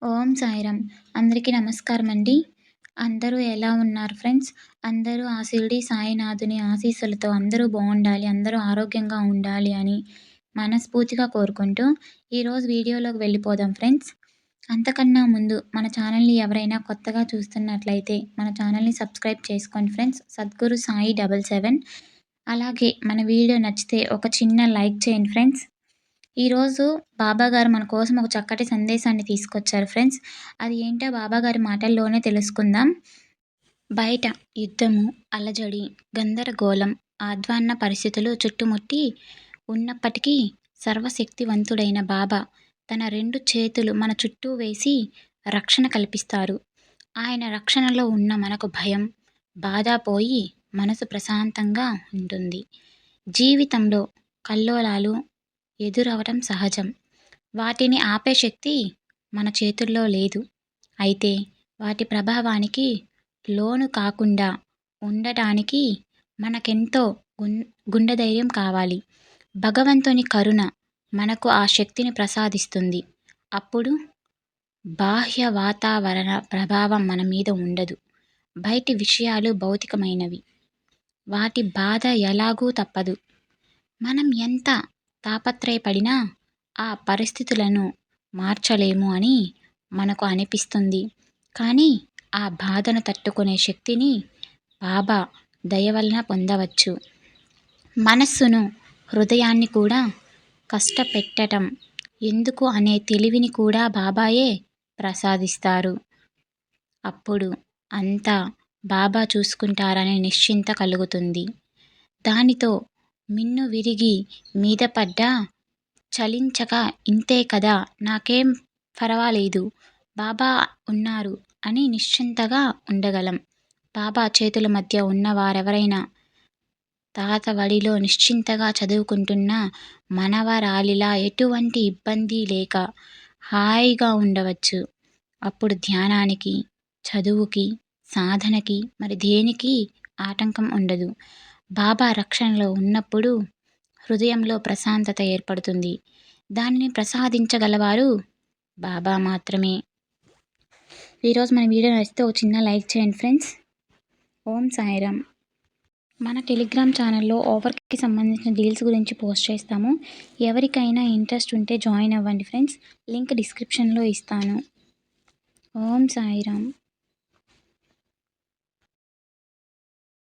ఓం సాయిరామ్. అందరికీ నమస్కారమండి. అందరూ ఎలా ఉన్నారు ఫ్రెండ్స్? అందరూ ఆ షిరిడి సాయినాథుని ఆశీస్సులతో అందరూ బావుండాలి, అందరూ ఆరోగ్యంగా ఉండాలి అని మనస్ఫూర్తిగా కోరుకుంటూ, ఈరోజు వీడియోలోకి వెళ్ళిపోదాం ఫ్రెండ్స్. అంతకన్నా ముందు మన ఛానల్‌ని ఎవరైనా కొత్తగా చూస్తున్నట్లయితే మన ఛానల్‌ని సబ్స్క్రైబ్ చేసుకోండి ఫ్రెండ్స్. సద్గురు సాయి 77. అలాగే మన వీడియో నచ్చితే ఒక చిన్న లైక్ చేయండి ఫ్రెండ్స్. ఈరోజు బాబాగారు మన కోసం ఒక చక్కటి సందేశాన్ని తీసుకొచ్చారు ఫ్రెండ్స్. అది ఏంటో బాబాగారి మాటల్లోనే తెలుసుకుందాం. బయట యుద్ధము, అలజడి, గందరగోళం, ఆధ్వాన్న పరిస్థితులు చుట్టుముట్టి ఉన్నప్పటికీ సర్వశక్తివంతుడైన బాబా తన 2 చేతులు మన చుట్టూ వేసి రక్షణ కల్పిస్తారు. ఆయన రక్షణలో ఉన్న మనకు భయం, బాధ పోయి మనసు ప్రశాంతంగా ఉంటుంది. జీవితంలో కల్లోలాలు ఎదురవటం సహజం. వాటిని ఆపే శక్తి మన చేతుల్లో లేదు. అయితే వాటి ప్రభావానికి లోను కాకుండా ఉండటానికి మనకెంతో గుండె ధైర్యం కావాలి. భగవంతుని కరుణ మనకు ఆ శక్తిని ప్రసాదిస్తుంది. అప్పుడు బాహ్య వాతావరణ ప్రభావం మన మీద ఉండదు. బయటి విషయాలు భౌతికమైనవి. వాటి బాధ ఎలాగూ తప్పదు. మనం ఎంత తాపత్రయపడినా ఆ పరిస్థితులను మార్చలేము అని మనకు అనిపిస్తుంది. కానీ ఆ బాధను తట్టుకునే శక్తిని బాబా దయ వలన పొందవచ్చు. మనస్సును, హృదయాన్ని కూడా కష్టపెట్టటం ఎందుకు అనే తెలివిని కూడా బాబాయే ప్రసాదిస్తారు. అప్పుడు అంతా బాబా చూసుకుంటారనే నిశ్చింత కలుగుతుంది. దానితో మిన్ను విరిగి మీద పడ్డా చలించక ఇంతే కదా, నాకేం పరవాలేదు, బాబా ఉన్నారు అని నిశ్చింతగా ఉండగలం. బాబా చేతుల మధ్య ఉన్న వారెవరైనా తాత వడిలో నిశ్చింతగా చదువుకుంటున్న మనవరాలిలా ఎటువంటి ఇబ్బంది లేక హాయిగా ఉండవచ్చు. అప్పుడు ధ్యానానికి, చదువుకి, సాధనకి మరి దేనికి ఆటంకం ఉండదు. బాబా రక్షణలో ఉన్నప్పుడు హృదయంలో ప్రశాంతత ఏర్పడుతుంది. దానిని ప్రసాదించగలవారు బాబా మాత్రమే. ఈరోజు మన వీడియో నచ్చితే ఒక చిన్న లైక్ చేయండి ఫ్రెండ్స్. ఓం సాయిరామ్. మన టెలిగ్రామ్ ఛానల్లో ఆఫర్కి సంబంధించిన డీల్స్ గురించి పోస్ట్ చేస్తాము. ఎవరికైనా ఇంట్రెస్ట్ ఉంటే జాయిన్ అవ్వండి ఫ్రెండ్స్. లింక్ డిస్క్రిప్షన్లో ఇస్తాను. ఓం సాయిరామ్.